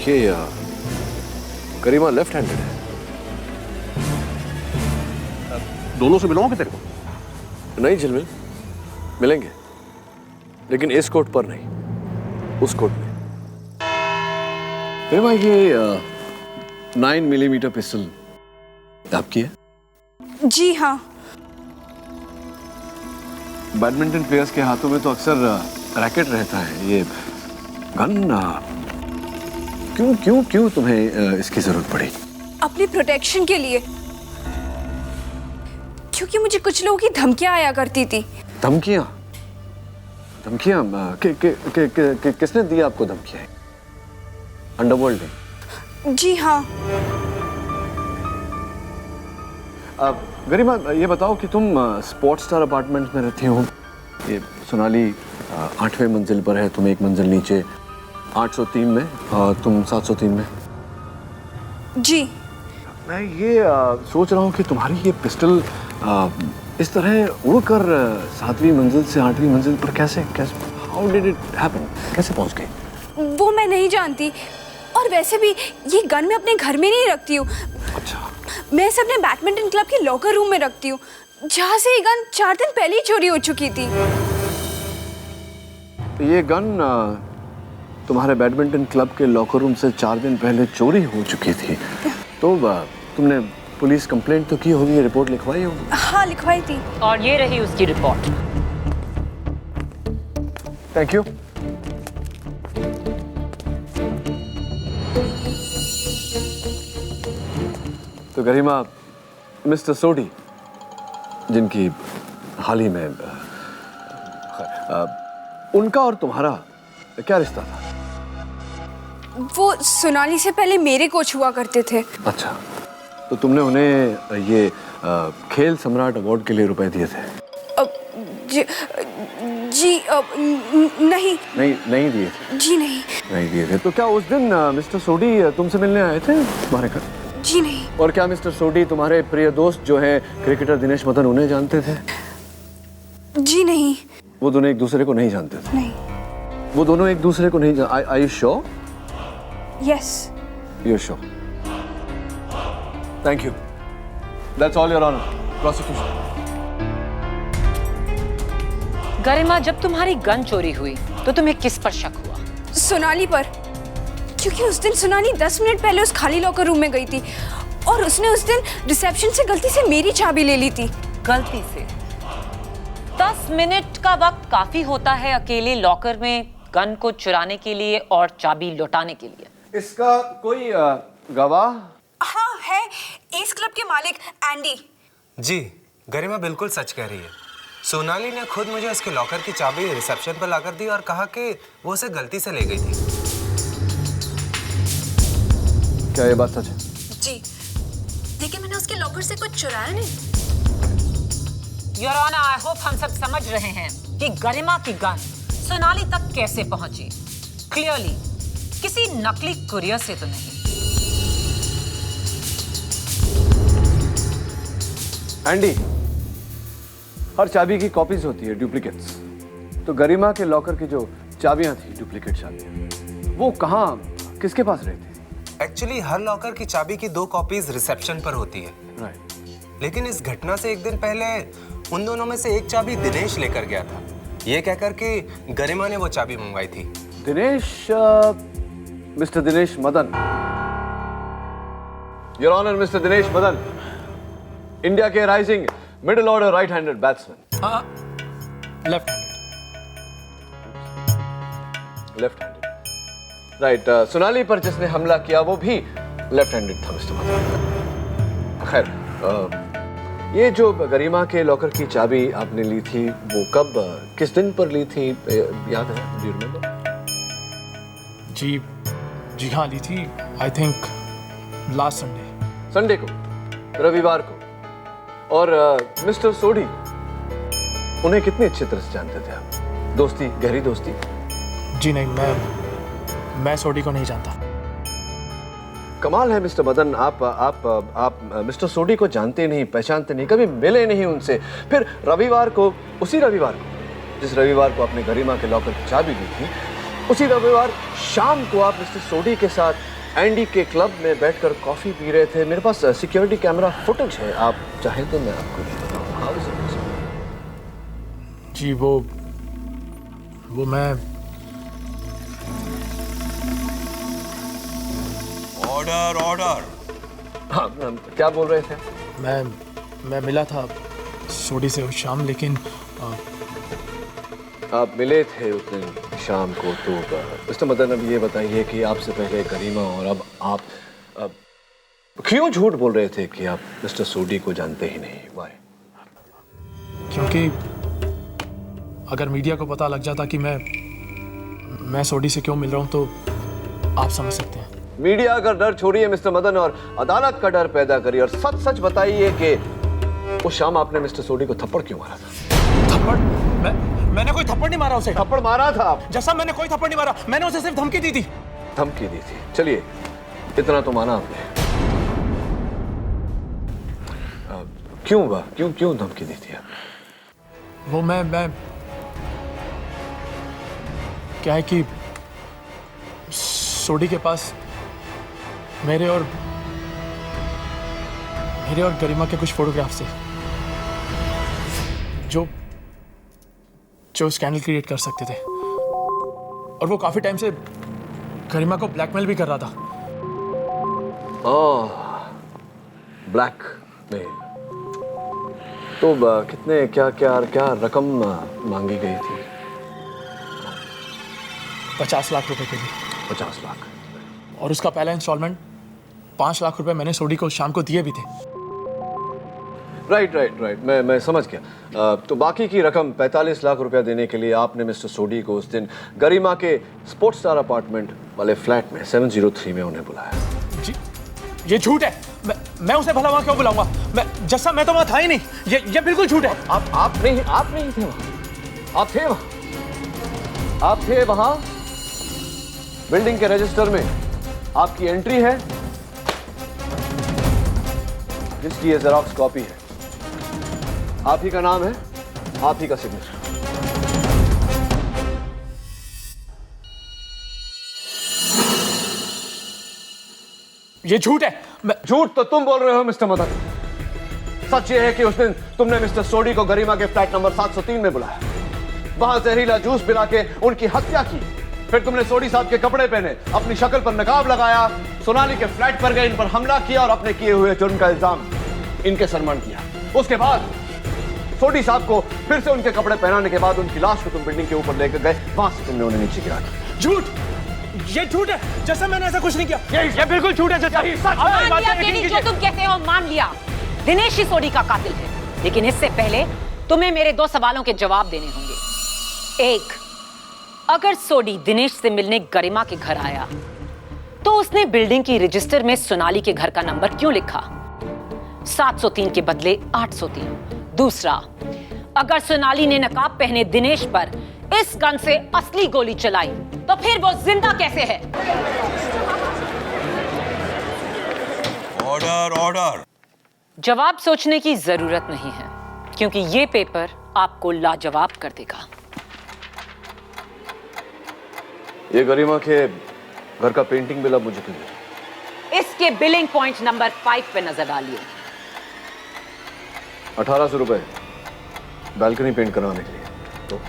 ये गरिमा लेफ्ट हैंडेड है। दोनों से मिलाओगे तेरे को? नहीं झिलमिल, मिलेंगे, लेकिन इस कोर्ट पर नहीं, उस कोर्ट में। गरिमा, ये 9 मिलीमीटर पिस्टल आपकी है? जी हाँ। बैडमिंटन प्लेयर्स के हाथों में तो अक्सर रैकेट रहता है। ये गन क्यों क्यों क्यों तुम्हें इसकी जरूरत पड़ी? अपनी प्रोटेक्शन के लिए, क्योंकि मुझे कुछ लोगों की धमकियां आया करती थी। धमकियां? धमकियां? किसने दी आपको धमकियां? अंडरवर्ल्ड ने? जी हाँ। गरिमा, ये बताओ कि तुम स्पोर्ट्स स्टार अपार्टमेंट में रहती हो। ये सोनाली 8वें मंजिल पर है, तुम 1 मंजिल नीचे 803 में, और तुम 703 में। जी। मैं ये सोच रहा हूँ कि तुम्हारी ये पिस्टल इस तरह उड़कर 7वीं मंजिल से 8वीं मंजिल पर कैसे हाउ डिड इट हैपन, कैसे पहुँच गई? वो मैं नहीं जानती, और वैसे भी ये गन मैं अपने घर में नहीं रखती हूँ। अच्छा। मैं इसे अपने बैडमिंटन क्लब के लॉकर रूम में रखती हूँ, जहाँ से ये गन 4 दिन पहले ही चोरी हो चुकी थी। ये गन तुम्हारे बैडमिंटन क्लब के लॉकर रूम से 4 दिन पहले चोरी हो चुकी थी, तो तुमने पुलिस कंप्लेंट तो की होगी, रिपोर्ट लिखवाई होगी? हाँ, लिखवाई थी। और ये रही उसकी रिपोर्ट। Thank you. तो गरिमा, मिस्टर सोडी जिनकी हाल ही में उनका और तुम्हारा क्या रिश्ता था? वो सोनाली से पहले मेरे कोच हुआ करते थे। अच्छा, तो तुमने उन्हें ये खेल सम्राट अवार्ड के लिए रुपए दिए थे? जी नहीं दिए थे। जी नहीं दिए थे। तो क्या उस दिन मिस्टर सोडी तुमसे मिलने आए थे तुम्हारे घर? जी नहीं। और क्या मिस्टर सोडी तुम्हारे प्रिय दोस्त जो हैं क्रिकेटर दिनेश मदन उन्हें जानते थे? जी नहीं। वो दोनों एक दूसरे को नहीं जानते थे? नहीं। वो दोनों एक दूसरे को नहीं जानते? Are you sure? Yes. You're sure. Thank you. That's all, Your Honor. Prosecution. गरिमा, जब तुम्हारी गन चोरी हुई तो तुम्हें किस पर शक हुआ? सोनाली पर, क्योंकि उस दिन सोनाली 10 मिनट पहले उस खाली लॉकर रूम में गई थी और उसने उस दिन रिसेप्शन से गलती से मेरी चाबी ले ली थी। गलती से? 10 मिनट का वक्त काफी होता है अकेले लॉकर में गन को चुराने के लिए और चाबी लौटाने के लिए। इसका कोई गवाह? हाँ है, एस क्लब के मालिक एंडी। जी, गरिमा बिल्कुल सच कह रही है। सोनाली ने खुद मुझे उसके लॉकर की चाबी रिसेप्शन पर लाकर दी और कहा कि वो उसे गलती से ले गई थी। क्या ये बात सच है? जी, लेकिन मैंने उसके लॉकर से कुछ चुराया नहीं। योर ऑनर, आई होप हम सब समझ रहे हैं कि गरिमा की गन सोनाली तक कैसे पहुंची। क्लियरली किसी नकली कुरियर से तो नहीं। एंडी, हर चाबी की कॉपीज होती है, डुप्लीकेट्स। तो गरिमा के लॉकर की जो चाबियां थी, डुप्लीकेट चाबियां, वो कहाँ, किसके पास रहती थी? एक्चुअली हर लॉकर की चाबी की 2 कॉपीज रिसेप्शन पर होती है। राइट। लेकिन इस घटना से एक दिन पहले उन दोनों में से एक चाबी दिनेश लेकर गया था, ये कहकर कि गरिमा ने वो चाबी मंगवाई थी। Dinesh, mister Dinesh Madan. Your honour, mister Dinesh Madan, India के rising middle order right handed batsman. Left handed. Right. Sonali पर जिसने हमला किया वो भी लेफ्ट हैंडेड था मिस्टर मदन। खैर, ये जो गरिमा के लॉकर की चाबी आपने ली थी वो कब, किस दिन पर ली थी, याद है? Do you remember? जी हाँ, ली थी। आई थिंक लास्ट संडे को, रविवार को। और मिस्टर सोडी, उन्हें कितनी अच्छी तरह से जानते थे आप? दोस्ती, गहरी दोस्ती? जी नहीं, मैं सोडी को नहीं जानता। कमाल है मिस्टर मदन, आप मिस्टर सोडी को जानते नहीं, पहचानते नहीं, कभी मिले नहीं उनसे। फिर रविवार को, उसी रविवार को जिस रविवार को आपने गरिमा के लॉकर की चाबी ली थी, उसी रविवार शाम को आप मिस्टर सोडी के साथ एंडी के क्लब में बैठकर कॉफी पी रहे थे। मेरे पास सिक्योरिटी कैमरा फुटेज है, आप चाहे तो मैं आपको बताऊं। How is it? जी वो मैं ऑर्डर। हाँ, क्या बोल रहे थे? मैं मिला था सोडी से उस शाम, लेकिन आप मिले थे उस दिन शाम को। तो मिस्टर मदन, अब ये बताइए कि आपसे पहले गरिमा और अब आप क्यों झूठ बोल रहे थे कि आप मिस्टर सोडी को जानते ही नहीं? वाई? क्योंकि अगर मीडिया को पता लग जाता कि मैं सोडी से क्यों मिल रहा हूं तो आप समझ सकते हैं। मीडिया का डर छोड़िए मिस्टर मदन और अदालत का डर पैदा करिए और सच सच बताइए कि उस शाम आपने मिस्टर सोडी को थप्पड़ क्यों मारा था? थप्पड़? मैंने कोई थप्पड़ नहीं मारा उसे। थप्पड़ मारा था आप? जैसा मैंने कोई थप्पड़ नहीं मारा, मैंने उसे सिर्फ धमकी दी थी। धमकी दी थी? चलिए, इतना तो माना आपने। क्यों बा क्यों क्यों धमकी दी थी? वो मैं क्या है कि सोडी के पास मेरे और गरिमा के कुछ फोटोग्राफ्स थे जो स्कैंडल क्रिएट कर सकते थे, और वो काफी टाइम से गरिमा को ब्लैकमेल भी कर रहा था। ब्लैकमेल। तो कितने क्या क्या क्या रकम मांगी गई थी? 50 लाख रुपए के लिए। 50 लाख। और उसका पहला इंस्टॉलमेंट 5 लाख रुपए मैंने सोडी को शाम को दिए भी थे। राइट मैं समझ गया। तो बाकी की रकम 45 लाख रुपया देने के लिए आपने मिस्टर सोडी को उस दिन गरिमा के स्पोर्ट्स स्टार अपार्टमेंट वाले फ्लैट में 703 में उन्हें बुलाया। जी, ये झूठ है। मैं उसे भला वहां क्यों बुलाऊंगा? मैं तो वहां था ही नहीं। ये बिल्कुल झूठ है। आप नहीं थे वहां। आप थे वहां। बिल्डिंग के रजिस्टर में आपकी एंट्री है, जिसकी ये जेरॉक्स कॉपी है। आप ही का नाम है, आप ही का सिग्नेचर। ये झूठ है। झूठ तो तुम बोल रहे हो मिस्टर मदन। सच ये है कि उस दिन तुमने मिस्टर सोडी को गरिमा के फ्लैट नंबर 703 में बुलाया, वहां जहरीला जूस पिला के उनकी हत्या की। फिर तुमने सोडी साहब के कपड़े पहने, अपनी शक्ल पर नकाब लगाया, सोनाली के फ्लैट पर गए, इन पर हमला किया और अपने किए हुए जुर्म का इल्जाम इनके सरमन किया। उसके बाद सोडी साहब को फिर से उनके कपड़े पहनाने के बाद उनकी लाश को तुम बिल्डिंग के ऊपर लेकर गए, वहां से तुमने उन्हें नीचे गिरा दिया। झूठ। ये झूठ है। जैसा मैंने ऐसा कुछ नहीं किया। ये बिल्कुल झूठ है। मान लिया केडी, जो तुम कहते हो मान लिया। दिनेश ही सोडी का कातिल है, लेकिन इससे पहले तुम्हें मेरे 2 सवालों के जवाब देने होंगे। एक, अगर सोडी दिनेश से मिलने गरिमा के घर आया तो उसने बिल्डिंग की रजिस्टर में सोनाली के घर का नंबर क्यों लिखा? 703 के बदले 803। दूसरा, अगर सोनाली ने नकाब पहने दिनेश पर इस गन से असली गोली चलाई तो फिर वो जिंदा कैसे है? ऑर्डर। जवाब सोचने की जरूरत नहीं है, क्योंकि ये पेपर आपको लाजवाब कर देगा। ये गरिमा के घर का पेंटिंग बिल अब मुझे क्यों दे? इसके बिलिंग पॉइंट नंबर 5 पे नजर डालिए। 1800 रुपए बालकनी पेंट करवाने के लिए। तो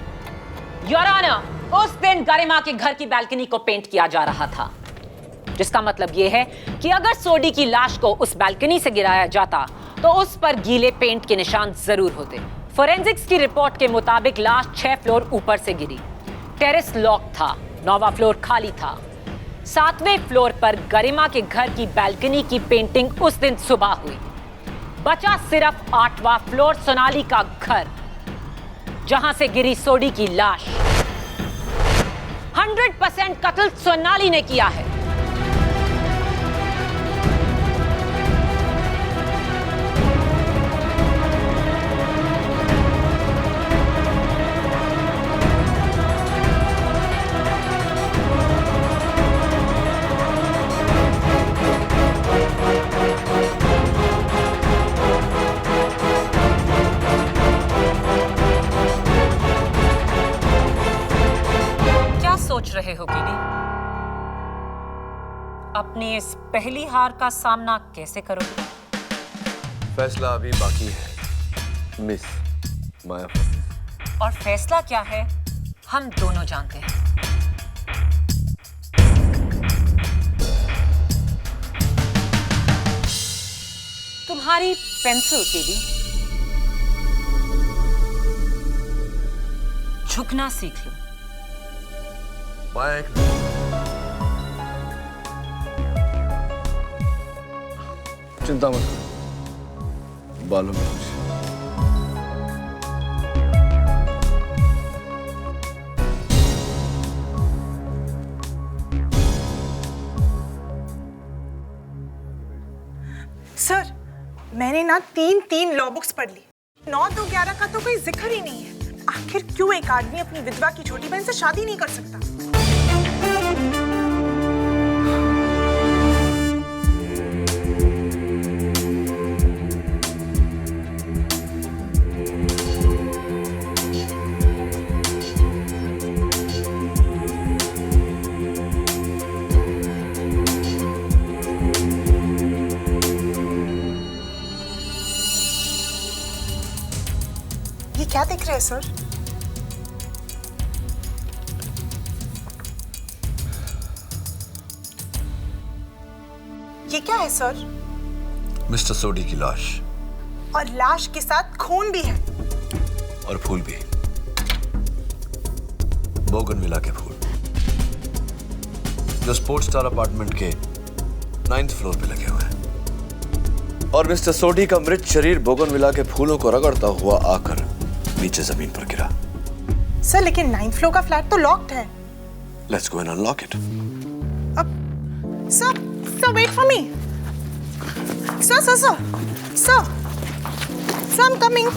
योर ऑनर, उस दिन गरिमा के घर की बालकनी को पेंट किया जा रहा था, जिसका मतलब यह है कि अगर सोडी की लाश को उस बालकनी से गिराया जाता तो उस पर गीले पेंट के निशान जरूर होते। फोरेंसिक्स की रिपोर्ट के मुताबिक लाश 6 फ्लोर ऊपर से गिरी। टेरेस लॉक था, 9वां फ्लोर खाली था। 7वें फ्लोर पर गरिमा के घर की बालकनी की पेंटिंग उस दिन सुबह हुई। बचा सिर्फ 8वां फ्लोर सोनाली का घर, जहां से गिरी सोडी की लाश। 100% कत्ल सोनाली ने किया है। सोच रहे हो कीडी? अपनी इस पहली हार का सामना कैसे करोगे? फैसला अभी बाकी है मिस माया। और फैसला क्या है हम दोनों जानते हैं। तुम्हारी पेंसिल कीडी, झुकना सीख लो। माया, चिंता मत करो, बालों में कुछ। सर, मैंने ना 3 लॉ बुक्स पढ़ ली। 9 तो 11 का तो कोई जिक्र ही नहीं है। आखिर क्यों एक आदमी अपनी विधवा की छोटी बहन से शादी नहीं कर सकता? क्या देख रहे हैं सर? ये क्या है सर? मिस्टर सोडी की लाश। और लाश के साथ खून भी है। और फूल भी, बोगनविला के फूल, जो स्पोर्ट्स स्टार अपार्टमेंट के 9th फ्लोर पे लगे हुए हैं। और मिस्टर सोडी का मृत शरीर बोगनविला के फूलों को रगड़ता हुआ आकर नीचे जमीन पर गिरा। सर लेकिन 9th फ्लोर का फ्लैट तो लॉक्ड है। Let's go and unlock it. Sir, wait for me. Sir, I'm coming.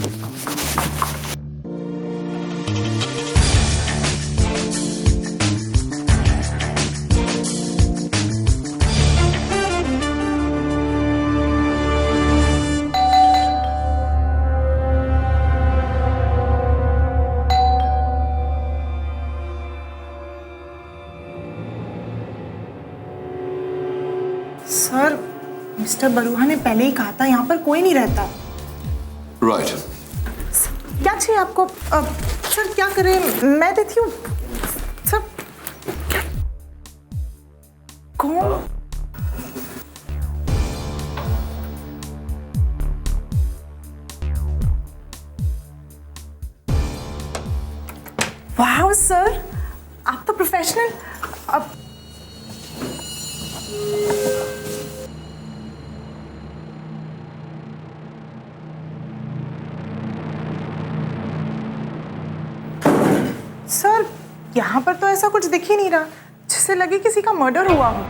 Sir, mister Barua ने पहले ही कहा था यहाँ पर कोई नहीं रहता। राइट। क्या चाहिए आपको? सर क्या करें, मैं देती हूँ। सर कौन? वाह सर, आप तो प्रोफेशनल। अब सर यहाँ पर तो ऐसा कुछ दिख ही नहीं रहा जिससे लगे किसी का मर्डर हुआ हो।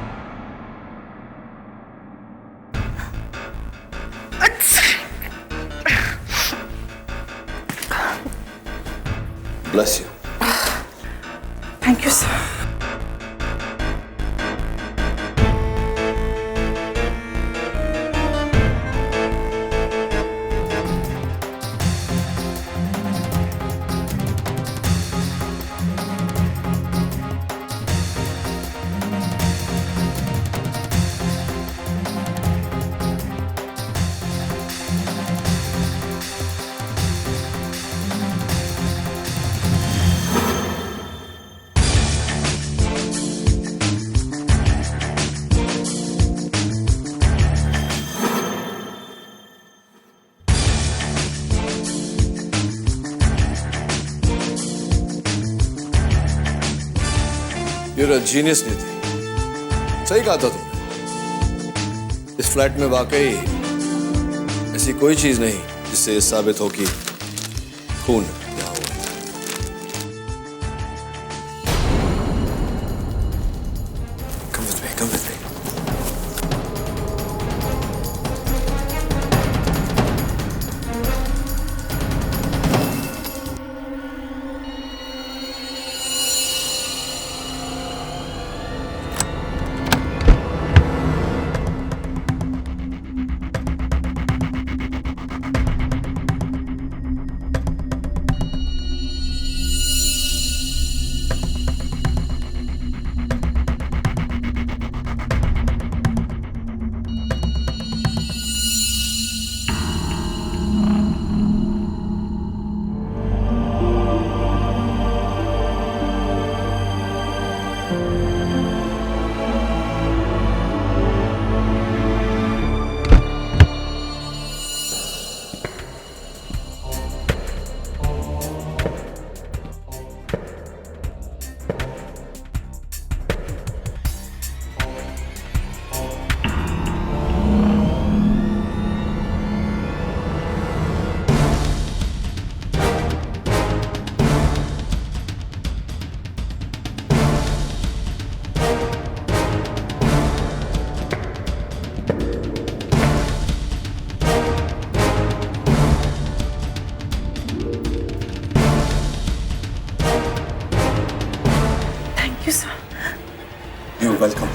Bless you. Thank you sir. You're a genius, नीति। सही कहा था तुमने। इस फ्लैट में वाकई ऐसी कोई चीज नहीं जिससे ये साबित हो कि खून यहाँ हुआ है। Come with me, come with me. You're welcome.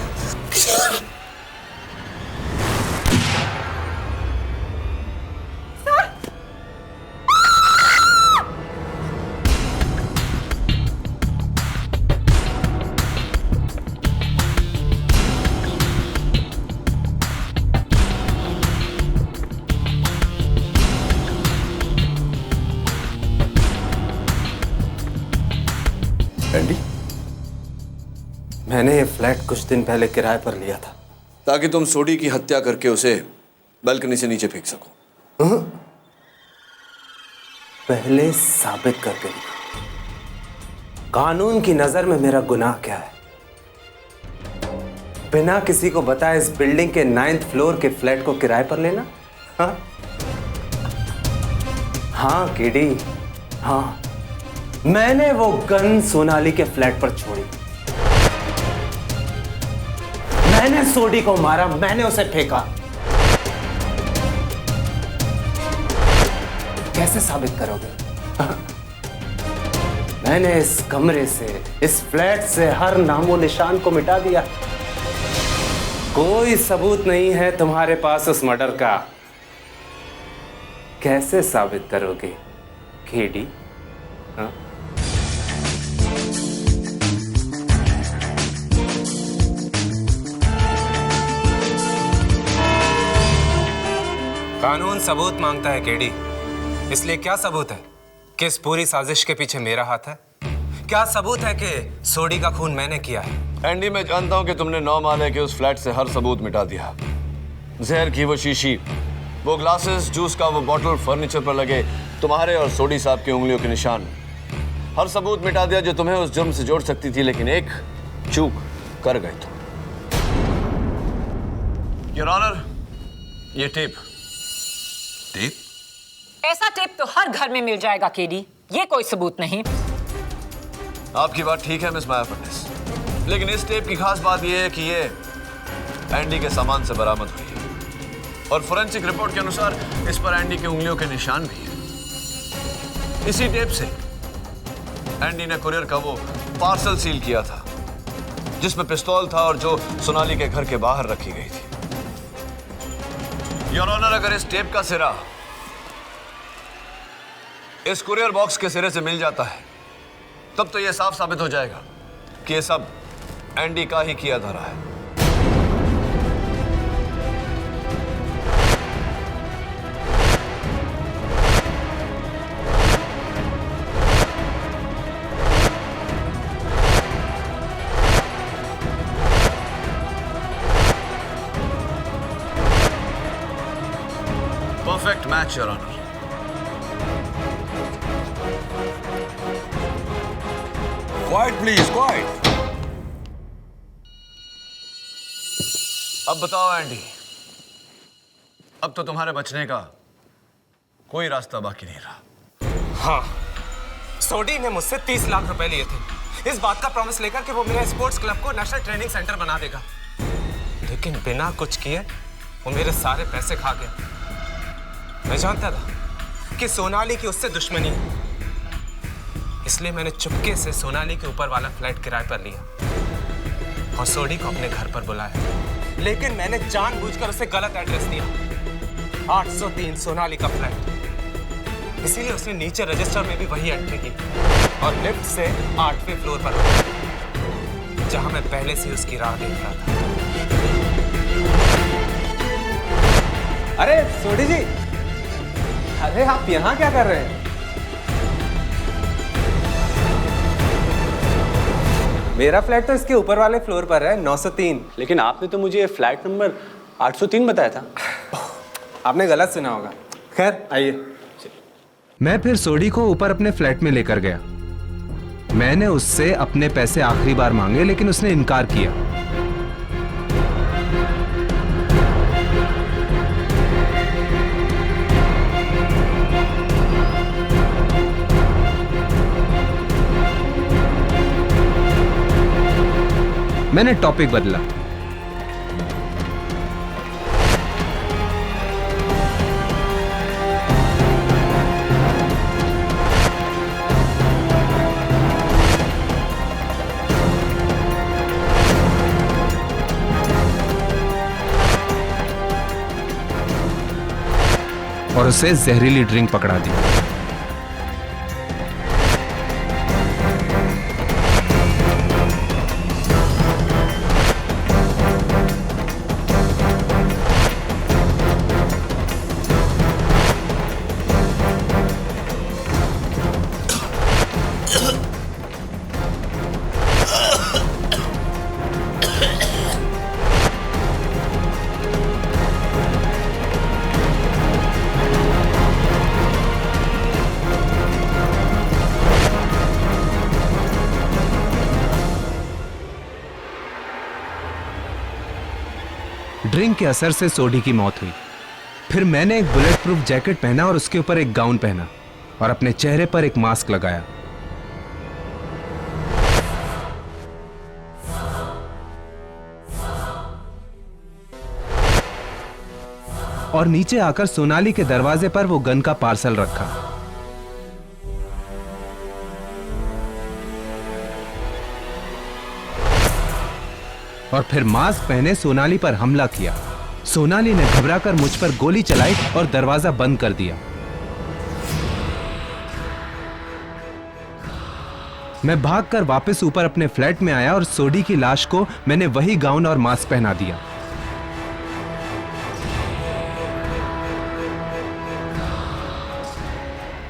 मैंने ये फ्लैट कुछ दिन पहले किराए पर लिया था ताकि तुम सोडी की हत्या करके उसे बालकनी से नीचे फेंक सको। पहले साबित करके दिखा, कानून की नजर में मेरा गुनाह क्या है। बिना किसी को बताए इस बिल्डिंग के 9th फ्लोर के फ्लैट को किराए पर लेना? हाँ केडी, हाँ, मैंने वो गन सोनाली के फ्लैट पर छोड़ी। मैंने सोडी को मारा, मैंने उसे फेंका। कैसे साबित करोगे? मैंने इस कमरे से, इस फ्लैट से हर नामो निशान को मिटा दिया। कोई सबूत नहीं है तुम्हारे पास उस मर्डर का। कैसे साबित करोगे केडी? हाँ? कानून सबूत मांगता है केडी, इसलिए क्या सबूत है कि इस पूरी साजिश के पीछे मेरा हाथ है? क्या सबूत है कि सोडी का खून मैंने किया है? एंडी, मैं जानता हूं कि तुमने 9 माले के उस फ्लैट से हर सबूत मिटा दिया। जहर की वो शीशी, वो ग्लासेस, जूस का वो बॉटल, फर्नीचर पर लगे तुम्हारे और सोडी साहब की उंगलियों के निशान, हर सबूत मिटा दिया जो तुम्हें उस जुर्म से जोड़ सकती थी। लेकिन एक चूक कर गए तुम। योर ऑनर, ये टेप। ऐसा टेप तो हर घर में मिल जाएगा केडी, ये कोई सबूत नहीं। आपकी बात ठीक है मिस माया फडनेस, लेकिन इस टेप की खास बात यह है कि ये एंडी के सामान से बरामद हुई है और फोरेंसिक रिपोर्ट के अनुसार इस पर एंडी के उंगलियों के निशान भी हैं। इसी टेप से एंडी ने कुरियर का वो पार्सल सील किया था जिसमें पिस्तौल था और जो सोनाली के घर के बाहर रखी गई थी। योर ऑनर, अगर इस टेप का सिरा इस कुरियर बॉक्स के सिरे से मिल जाता है तब तो यह साफ साबित हो जाएगा कि यह सब एंडी का ही किया धरा है। Perfect match your honour. Quiet please, quiet. अब बताओ एंडी, अब तो तुम्हारे बचने का कोई रास्ता बाकी नहीं रहा। हाँ, सोडी ने मुझसे 30 लाख रुपए लिए थे इस बात का प्रॉमिस लेकर कि वो मेरे स्पोर्ट्स क्लब को नेशनल ट्रेनिंग सेंटर बना देगा, लेकिन बिना कुछ किए वो मेरे सारे पैसे खा गया। मैं जानता था कि सोनाली की उससे दुश्मनी है, इसलिए मैंने चुपके से सोनाली के ऊपर वाला फ्लैट किराए पर लिया और सोडी को अपने घर पर बुलाया। लेकिन मैंने जानबूझकर उसे गलत एड्रेस दिया, 803 सोनाली का फ्लैट। इसीलिए उसने नीचे रजिस्टर में भी वही एंट्री की और लिफ्ट से 8वें फ्लोर पर उतरा, जहां मैं पहले से उसकी राह देख रहा था। अरे सोडी जी, अरे आप यहाँ क्या कर रहे हैं? मेरा फ्लैट तो इसके ऊपर वाले फ्लोर पर है, 903। लेकिन आपने तो मुझे फ्लैट नंबर 803 बताया था। आपने गलत सुना होगा। खैर आइए। मैं फिर सोडी को ऊपर अपने फ्लैट में लेकर गया। मैंने उससे अपने पैसे आखिरी बार मांगे लेकिन उसने इनकार किया। मैंने टॉपिक बदला। और उसे जहरीली ड्रिंक पकड़ा दी। ड्रिंक के असर से सोडी की मौत हुई। फिर मैंने एक बुलेट प्रूफ जैकेट पहना और उसके ऊपर एक गाउन पहना और अपने चेहरे पर एक मास्क लगाया। और नीचे आकर सोनाली के दरवाजे पर वो गन का पार्सल रखा। और फिर मास्क पहने सोनाली पर हमला किया। सोनाली ने घबराकर मुझ पर गोली चलाई और दरवाजा बंद कर दिया। मैं भागकर वापस ऊपर अपने फ्लैट में आया और सोडी की लाश को मैंने वही गाउन और मास्क पहना दिया।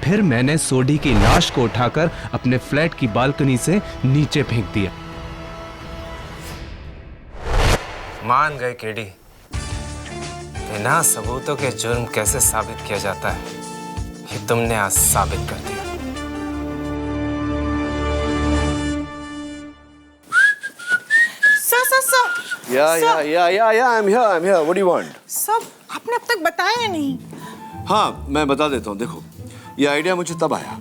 फिर मैंने सोडी की लाश को उठाकर अपने फ्लैट की बालकनी से नीचे फेंक दिया। मान गए केडी, बिना सबूतों के जुर्म कैसे साबित किया जाता है ये तुमने आज साबित कर दिया। Sir I'm here. What do you want? Sir, आपने अब तक बताया नहीं। हाँ, मैं बता देता हूँ। देखो, ये आइडिया मुझे तब आया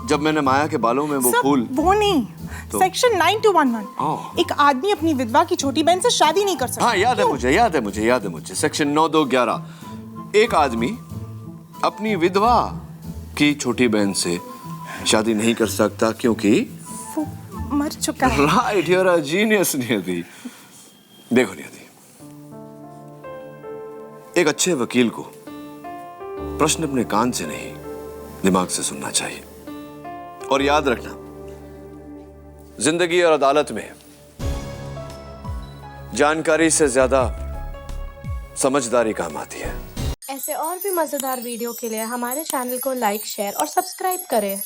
जब मैंने माया के बालों में वो फूल। वो नहीं, तो? सेक्शन 9211। एक आदमी अपनी विधवा की छोटी बहन से शादी नहीं कर सकता। हाँ, याद है मुझे। सेक्शन 9211। एक आदमी अपनी विधवा की छोटी बहन से शादी नहीं कर सकता क्योंकि वो मर चुका है। Right, you are a genius Niyati. देखो नियति, एक अच्छे वकील को प्रश्न अपने कान से नहीं दिमाग से सुनना चाहिए। और याद रखना, जिंदगी और अदालत में जानकारी से ज्यादा समझदारी काम आती है। ऐसे और भी मजेदार वीडियो के लिए हमारे चैनल को लाइक, शेयर और सब्सक्राइब करें।